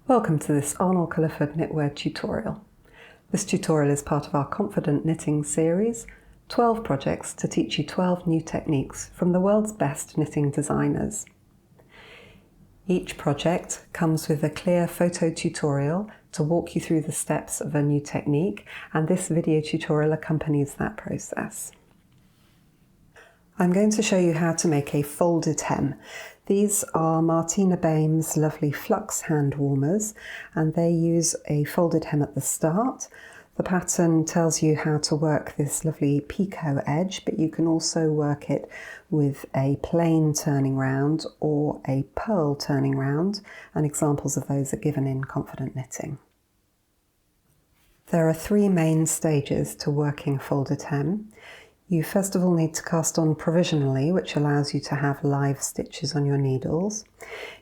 Welcome to this Arnold Culliford knitwear tutorial. This tutorial is part of our Confident Knitting series, 12 projects to teach you 12 new techniques from the world's best knitting designers. Each project comes with a clear photo tutorial to walk you through the steps of a new technique, and this video tutorial accompanies that process. I'm going to show you how to make a folded hem. These are Martina Behm's lovely Flux Hand Warmers, and they use a folded hem at the start. The pattern tells you how to work this lovely picot edge, but you can also work it with a plain turning round or a purl turning round, and examples of those are given in Confident Knitting. There are three main stages to working a folded hem. You first of all need to cast on provisionally, which allows you to have live stitches on your needles.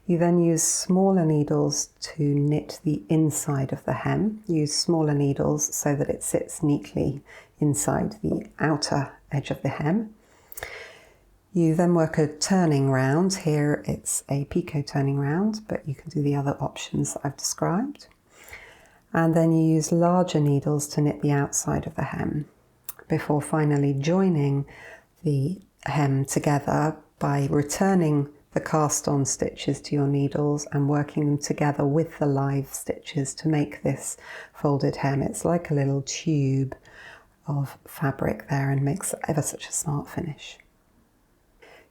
You then use smaller needles to knit the inside of the hem. Use smaller needles so that it sits neatly inside the outer edge of the hem. You then work a turning round. Here it's a picot turning round, but you can do the other options that I've described. And then you use larger needles to knit the outside of the hem, before finally joining the hem together by returning the cast-on stitches to your needles and working them together with the live stitches to make this folded hem. It's like a little tube of fabric there and makes ever such a smart finish.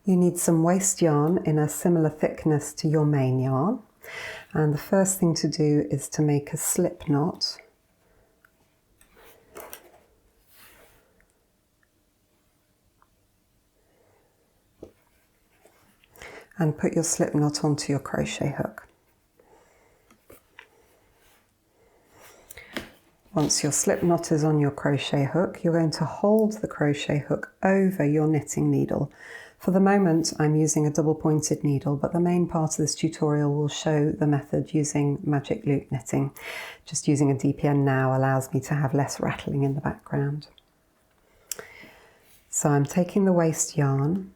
You need some waste yarn in a similar thickness to your main yarn, and the first thing to do is to make a slip knot. And put your slip knot onto your crochet hook. Once your slip knot is on your crochet hook, you're going to hold the crochet hook over your knitting needle. For the moment, I'm using a double-pointed needle, but the main part of this tutorial will show the method using magic loop knitting. Just using a DPN now allows me to have less rattling in the background. So I'm taking the waste yarn,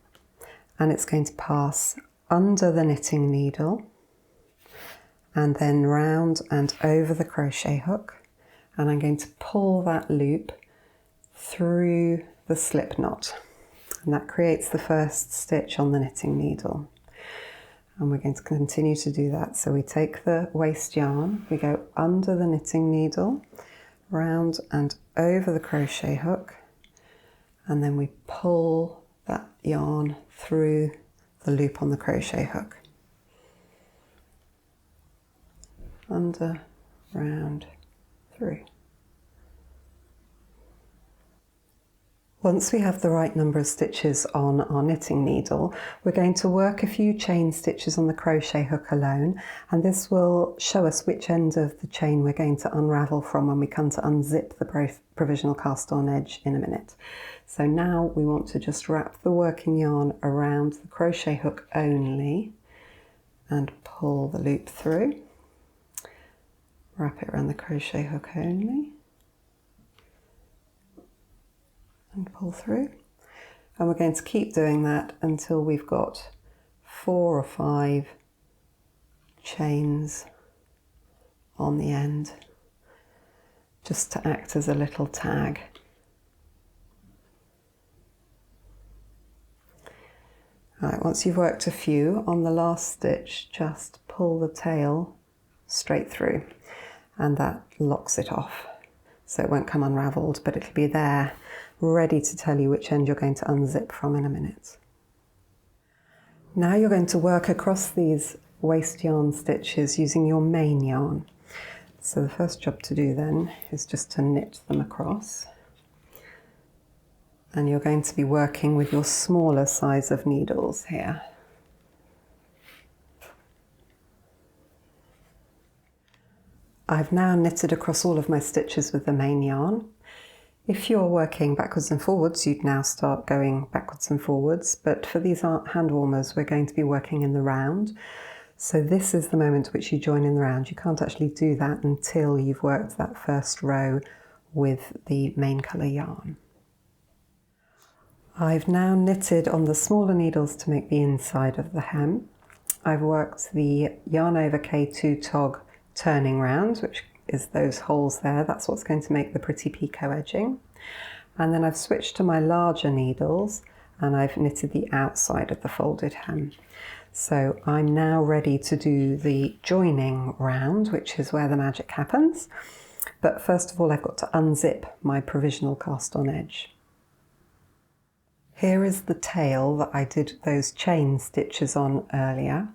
and it's going to pass under the knitting needle and then round and over the crochet hook, and I'm going to pull that loop through the slip knot, and that creates the first stitch on the knitting needle, and we're going to continue to do that. So we take the waste yarn, we go under the knitting needle, round and over the crochet hook, and then we pull that yarn through the loop on the crochet hook. Under, round, through. Once we have the right number of stitches on our knitting needle, we're going to work a few chain stitches on the crochet hook alone, and this will show us which end of the chain we're going to unravel from when we come to unzip the provisional cast on edge in a minute. So now we want to just wrap the working yarn around the crochet hook only and pull the loop through. Wrap it around the crochet hook only and pull through. And we're going to keep doing that until we've got 4 or 5 chains on the end, just to act as a little tag. Right, once you've worked a few, on the last stitch, just pull the tail straight through, and that locks it off. So it won't come unravelled, but it'll be there, ready to tell you which end you're going to unzip from in a minute. Now you're going to work across these waste yarn stitches using your main yarn. So the first job to do then is just to knit them across. And you're going to be working with your smaller size of needles here. I've now knitted across all of my stitches with the main yarn. If you're working backwards and forwards, you'd now start going backwards and forwards, but for these hand warmers, we're going to be working in the round. So this is the moment at which you join in the round. You can't actually do that until you've worked that first row with the main colour yarn. I've now knitted on the smaller needles to make the inside of the hem. I've worked the yarn over K2 tog turning round, which is those holes there. That's what's going to make the pretty picot edging. And then I've switched to my larger needles and I've knitted the outside of the folded hem. So I'm now ready to do the joining round, which is where the magic happens. But first of all, I've got to unzip my provisional cast on edge. Here is the tail that I did those chain stitches on earlier.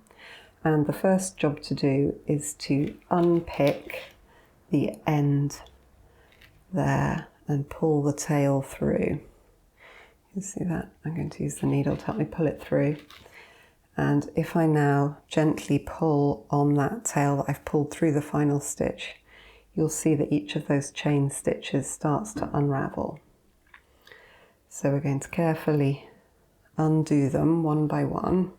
And the first job to do is to unpick the end there and pull the tail through. You see that? I'm going to use the needle to help me pull it through. And if I now gently pull on that tail that I've pulled through the final stitch, you'll see that each of those chain stitches starts to unravel. So we're going to carefully undo them one by one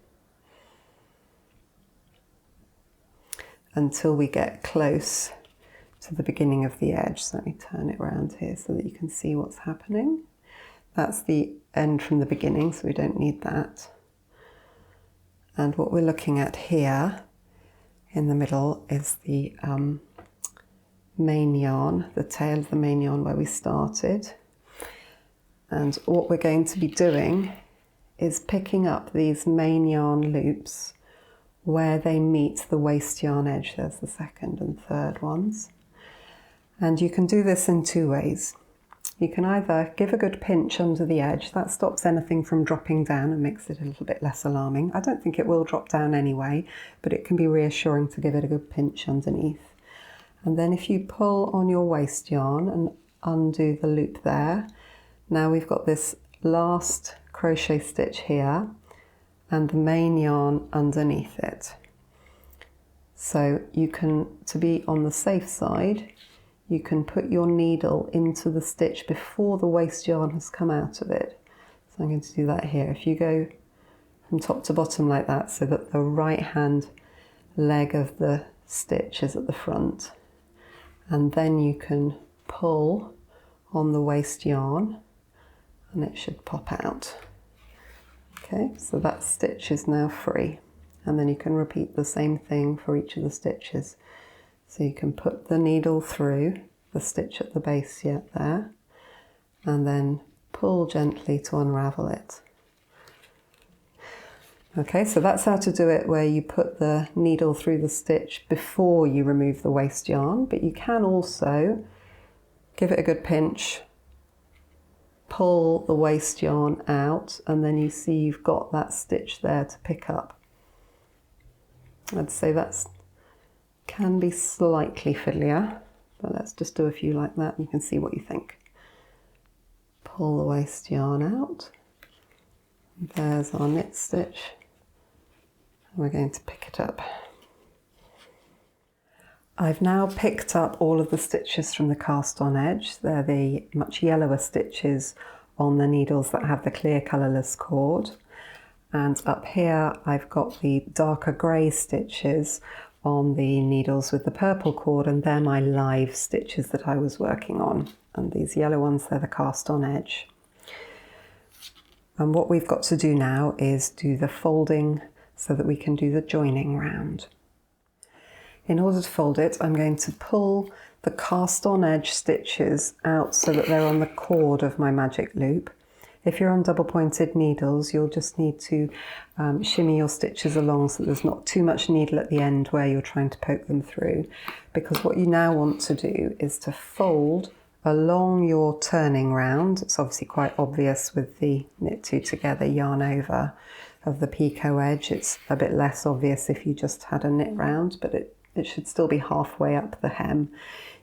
until we get close to the beginning of the edge. So let me turn it around here so that you can see what's happening. That's the end from the beginning, so we don't need that. And what we're looking at here in the middle is the main yarn, the tail of the main yarn where we started. And what we're going to be doing is picking up these main yarn loops where they meet the waste yarn edge. There's the second and third ones. And you can do this in two ways. You can either give a good pinch under the edge. That stops anything from dropping down and makes it a little bit less alarming. I don't think it will drop down anyway, but it can be reassuring to give it a good pinch underneath. And then if you pull on your waste yarn and undo the loop there, now we've got this last crochet stitch here and the main yarn underneath it. So you can, to be on the safe side, you can put your needle into the stitch before the waste yarn has come out of it. So I'm going to do that here. If you go from top to bottom like that, so that the right hand leg of the stitch is at the front, and then you can pull on the waste yarn and it should pop out. Okay, so that stitch is now free, and then you can repeat the same thing for each of the stitches. So you can put the needle through the stitch at the base yet there, and then pull gently to unravel it. Okay, so that's how to do it, where you put the needle through the stitch before you remove the waste yarn, but you can also give it a good pinch, pull the waste yarn out, and then you see you've got that stitch there to pick up. I'd say that's can be slightly fiddlier, but let's just do a few like that and you can see what you think. Pull the waste yarn out. There's our knit stitch. And we're going to pick it up. I've now picked up all of the stitches from the cast on edge. They're the much yellower stitches on the needles that have the clear colourless cord. And up here I've got the darker grey stitches on the needles with the purple cord, and they're my live stitches that I was working on. And these yellow ones, they're the cast on edge. And what we've got to do now is do the folding so that we can do the joining round. In order to fold it, I'm going to pull the cast on edge stitches out so that they're on the cord of my magic loop. If you're on double pointed needles, you'll just need to shimmy your stitches along so there's not too much needle at the end where you're trying to poke them through, because what you now want to do is to fold along your turning round. It's obviously quite obvious with the knit two together yarn over of the picot edge. It's a bit less obvious if you just had a knit round, but it should still be halfway up the hem.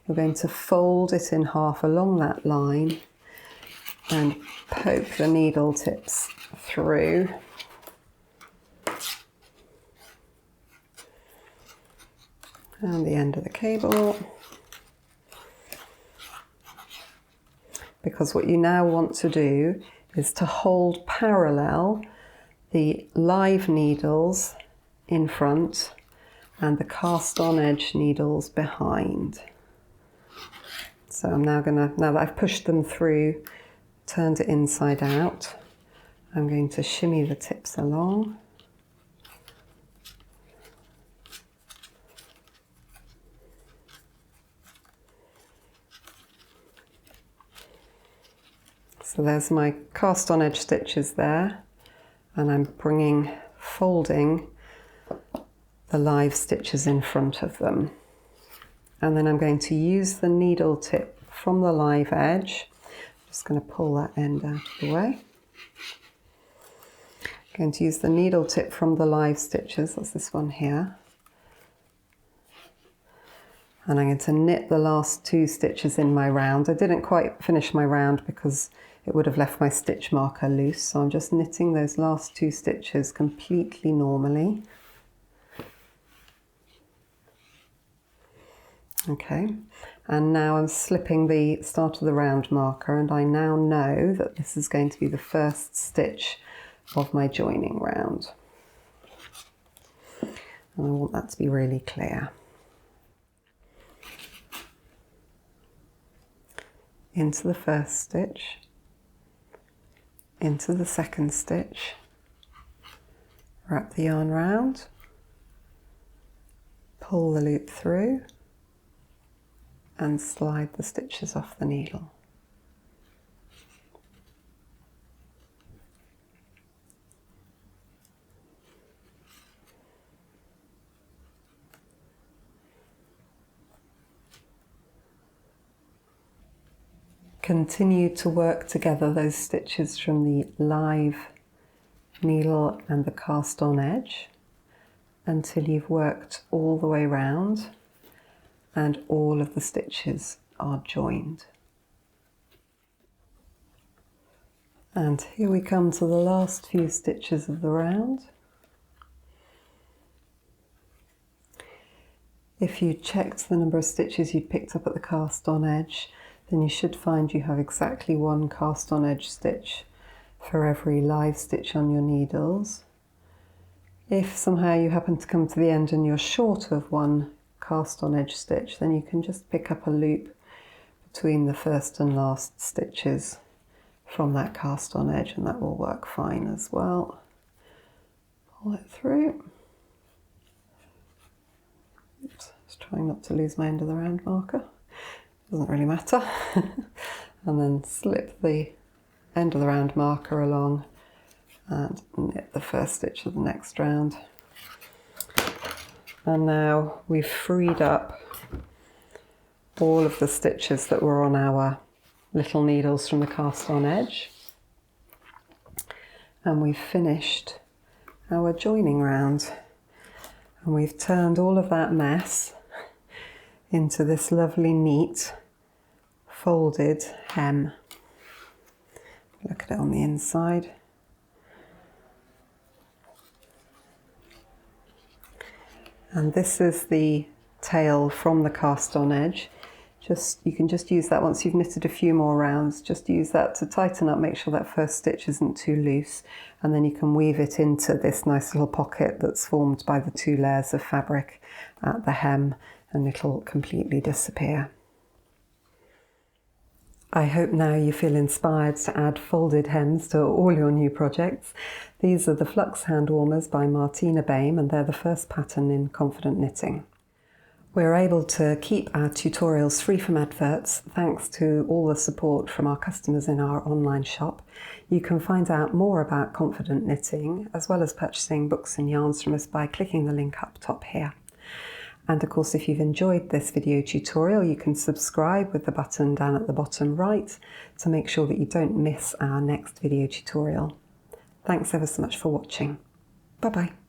You're going to fold it in half along that line and poke the needle tips through. And the end of the cable. Because what you now want to do is to hold parallel the live needles in front and the cast on edge needles behind. So I'm now that I've pushed them through, turned it inside out, I'm going to shimmy the tips along. So there's my cast on edge stitches there, and I'm folding the live stitches in front of them. And then I'm going to use the needle tip from the live edge. I'm just going to pull that end out of the way. I'm going to use the needle tip from the live stitches, that's this one here. And I'm going to knit the last 2 stitches in my round. I didn't quite finish my round because it would have left my stitch marker loose, so I'm just knitting those last 2 stitches completely normally. Okay, and now I'm slipping the start of the round marker, and I now know that this is going to be the first stitch of my joining round. And I want that to be really clear. Into the first stitch, into the second stitch, wrap the yarn round, pull the loop through, and slide the stitches off the needle. Continue to work together those stitches from the live needle and the cast on edge until you've worked all the way round and all of the stitches are joined. And here we come to the last few stitches of the round. If you checked the number of stitches you picked up at the cast on edge, then you should find you have exactly 1 cast on edge stitch for every live stitch on your needles. If somehow you happen to come to the end and you're short of 1 cast on edge stitch, then you can just pick up a loop between the first and last stitches from that cast on edge, and that will work fine as well. Pull it through. Oops, just trying not to lose my end of the round marker. Doesn't really matter. And then slip the end of the round marker along and knit the first stitch of the next round. And now we've freed up all of the stitches that were on our little needles from the cast on edge, and we've finished our joining round, and we've turned all of that mess into this lovely neat folded hem. Look at it on the inside. And this is the tail from the cast on edge. You can just use that once you've knitted a few more rounds, just use that to tighten up, make sure that first stitch isn't too loose, and then you can weave it into this nice little pocket that's formed by the 2 layers of fabric at the hem, and it'll completely disappear. I hope now you feel inspired to add folded hems to all your new projects. These are the Flux Hand Warmers by Martina Behm, and they're the first pattern in confident knitting. We're able to keep our tutorials free from adverts thanks to all the support from our customers in our online shop. You can find out more about confident knitting, as well as purchasing books and yarns from us, by clicking the link up top here. And of course, if you've enjoyed this video tutorial, you can subscribe with the button down at the bottom right to make sure that you don't miss our next video tutorial. Thanks ever so much for watching. Bye bye.